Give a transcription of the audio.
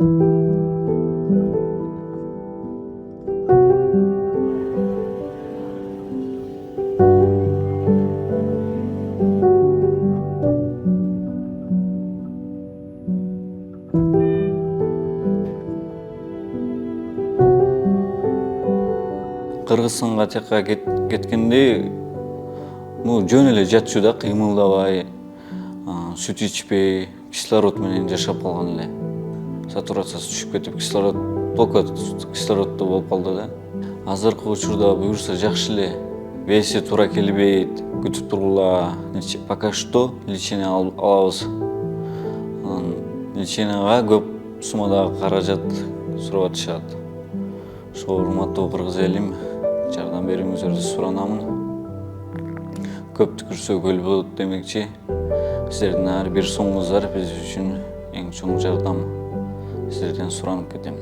Кыргызстанга тияка кеткенде жөн эле жатчу да, кыймылдабай, сүт ичпей, кислород менен жашап калган эле. Сатурациясы түшүп кетип, только кислороддо болуп калды да. Азыркы учурда буюрса жакшы эле, веси туура келбейт, күтүп тургула. Пока что лечение алабыз. Леченияга көп суммадагы каражат сурап атышат. Ошо урматтуу кыргыз элим, жардам берүүңүздөрдү суранамын. Көп түкүрсө көл болот демекчи. Сиздердин ар бир сомуңуздар биз үчүн эң чоң жардам. Сиздерден суранып кетем.